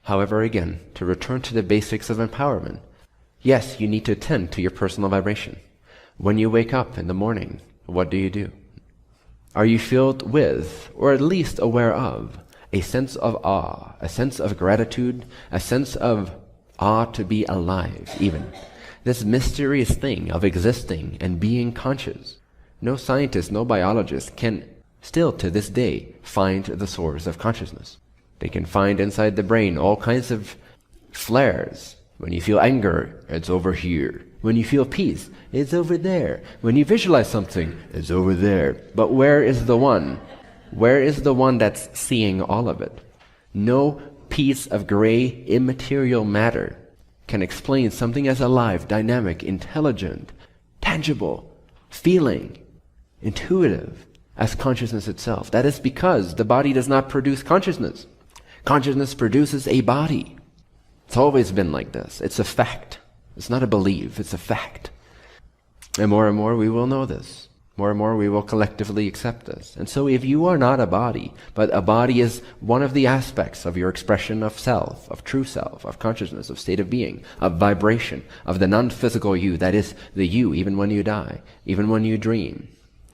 However, again, to return to the basics of empowerment, yes, you need to attend to your personal vibration. When you wake up in the morning, what do? Are you filled with, or at least aware of, a sense of awe, a sense of gratitude, a sense of awe to be alive, even? This mysterious thing of existing and being conscious. No scientist, no biologist can still to this day find the source of consciousness. They can find inside the brain all kinds of flares. When you feel anger, it's over here. When you feel peace, it's over there. When you visualize something, it's over there. But where is the one? Where is the one that's seeing all of it? No piece of gray, immaterial matter can explain something as alive, dynamic, intelligent, tangible, feeling, intuitive as consciousness itself. That is because the body does not produce consciousness. Consciousness produces a body. It's always been like this. It's a fact. It's not a belief, it's a fact. And more we will know this. More and more we will collectively accept this. And so if you are not a body, but a body is one of the aspects of your expression of self, of true self, of consciousness, of state of being, of vibration, of the non-physical you, that is the you even when you die, even when you dream,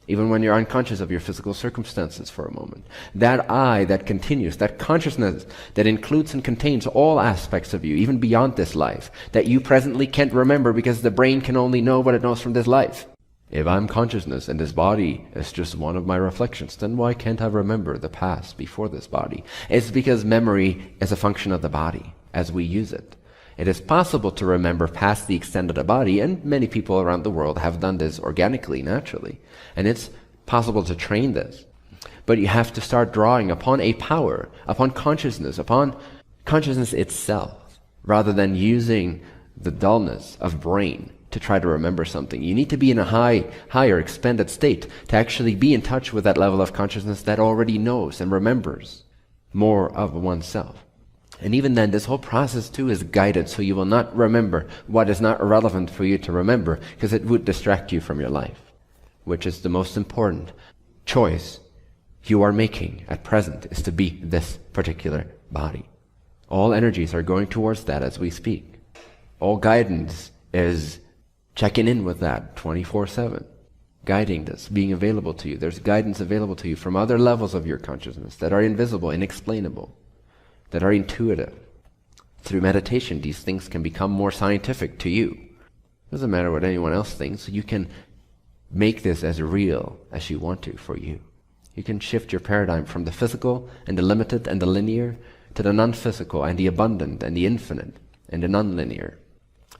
even when you're unconscious of your physical circumstances for a moment. That I that continues, that consciousness that includes and contains all aspects of you, even beyond this life, that you presently can't remember because the brain can only know what it knows from this life. If I'm consciousness and this body is just one of my reflections, then why can't I remember the past before this body? It's because memory is a function of the body as we use it. It is possible to remember past the extent of the body, and many people around the world have done this organically, naturally. And it's possible to train this. But you have to start drawing upon a power, upon consciousness itself, rather than using the dullness of brain to try to remember something. You need to be in a higher, expanded state to actually be in touch with that level of consciousness that already knows and remembers more of oneself. And even then, this whole process too is guided, so you will not remember what is not relevant for you to remember, because it would distract you from your life, which is the most important choice you are making at present, is to be this particular body. All energies are going towards that as we speak. All guidance is checking in with that 24/7, guiding this, being available to you. There's guidance available to you from other levels of your consciousness that are invisible, inexplainable, that are intuitive. Through meditation, these things can become more scientific to you. Doesn't matter what anyone else thinks. You can make this as real as you want to for you. You can shift your paradigm from the physical and the limited and the linear to the non-physical and the abundant and the infinite and the non-linear.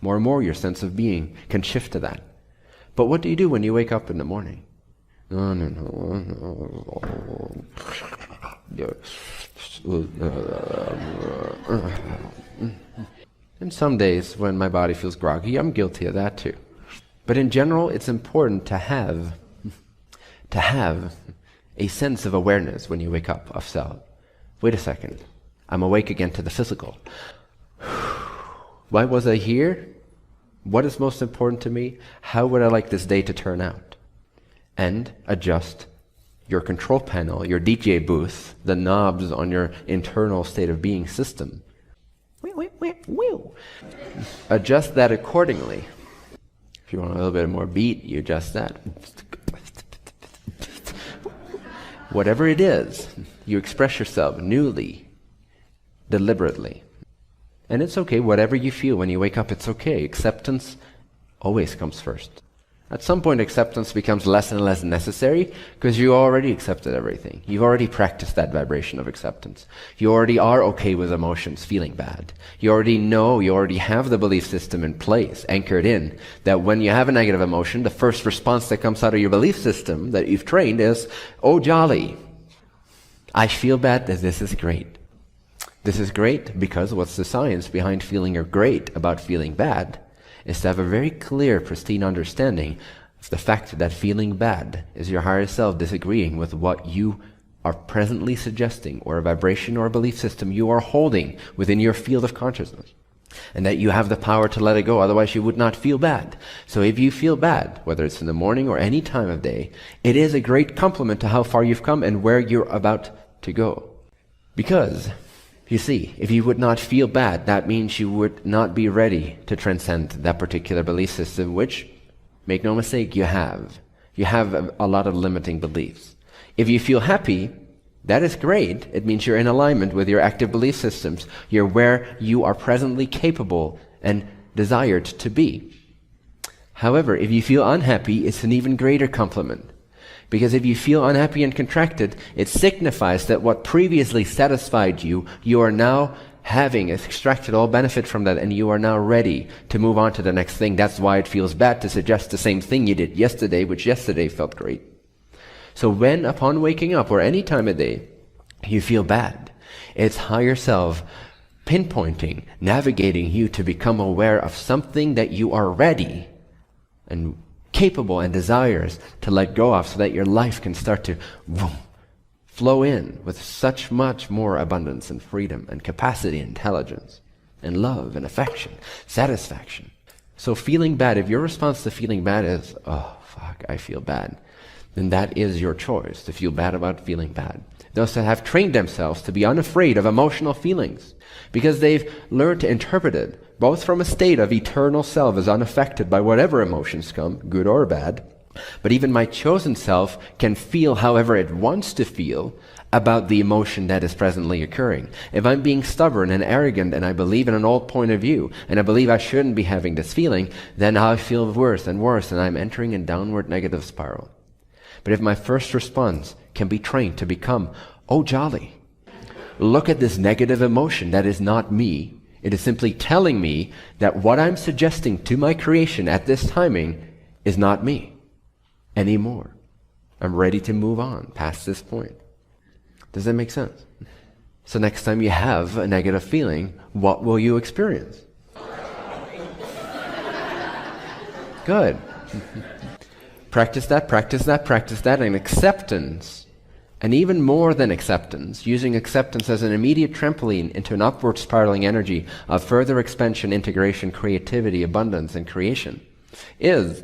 More and more your sense of being can shift to that. But what do you do when you wake up in the morning? And some days when my body feels groggy, I'm guilty of that too. But in general, it's important to have a sense of awareness when you wake up of self. Wait a second, I'm awake again to the physical. Why was I here? What is most important to me? How would I like this day to turn out? And adjust your control panel, your DJ booth, the knobs on your internal state of being system. Adjust that accordingly. If you want a little bit more beat, you adjust that. Whatever it is, you express yourself newly, deliberately. And it's okay, whatever you feel when you wake up, it's okay. Acceptance always comes first. At some point, acceptance becomes less and less necessary because you already accepted everything. You've already practiced that vibration of acceptance. You already are okay with emotions feeling bad. You already know, you already have the belief system in place, anchored in, that when you have a negative emotion, the first response that comes out of your belief system that you've trained is, oh jolly, I feel bad, this is great. This is great because what's the science behind feeling great about feeling bad is to have a very clear, pristine understanding of the fact that feeling bad is your higher self disagreeing with what you are presently suggesting, or a vibration or a belief system you are holding within your field of consciousness. And that you have the power to let it go, otherwise you would not feel bad. So if you feel bad, whether it's in the morning or any time of day, it is a great compliment to how far you've come and where you're about to go. Because You see, if you would not feel bad, that means you would not be ready to transcend that particular belief system, which, make no mistake, you have. You have a lot of limiting beliefs. If you feel happy, that is great. It means you're in alignment with your active belief systems. You're where you are presently capable and desired to be. However, if you feel unhappy, it's an even greater compliment. Because if you feel unhappy and contracted, it signifies that what previously satisfied you, you are now having extracted all benefit from that, and you are now ready to move on to the next thing. That's why it feels bad to suggest the same thing you did yesterday, which yesterday felt great. So when, upon waking up, or any time of day, you feel bad, it's higher self pinpointing, navigating you to become aware of something that you are ready and capable and desires to let go of, so that your life can start to flow in with such much more abundance and freedom and capacity, intelligence and love and affection, satisfaction. So feeling bad, if your response to feeling bad is, oh fuck, I feel bad, then that is your choice, to feel bad about feeling bad. Those that have trained themselves to be unafraid of emotional feelings, because they've learned to interpret it both from a state of eternal self as unaffected by whatever emotions come, good or bad, but even my chosen self can feel however it wants to feel about the emotion that is presently occurring. If I'm being stubborn and arrogant and I believe in an old point of view and I believe I shouldn't be having this feeling, then I feel worse and worse and I'm entering a downward negative spiral. But if my first response can be trained to become, oh jolly, look at this negative emotion that is not me. It is simply telling me that what I'm suggesting to my creation at this timing is not me anymore. I'm ready to move on past this point. Does that make sense? So next time you have a negative feeling, what will you experience? Good. Practice that, practice that, practice that, and acceptance. And even more than acceptance, using acceptance as an immediate trampoline into an upward spiraling energy of further expansion, integration, creativity, abundance, and creation, is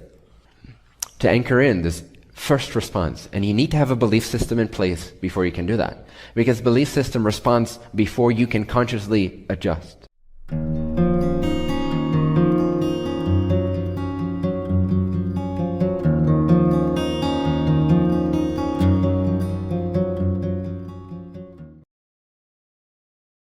to anchor in this first response. And you need to have a belief system in place before you can do that. Because belief system responds before you can consciously adjust.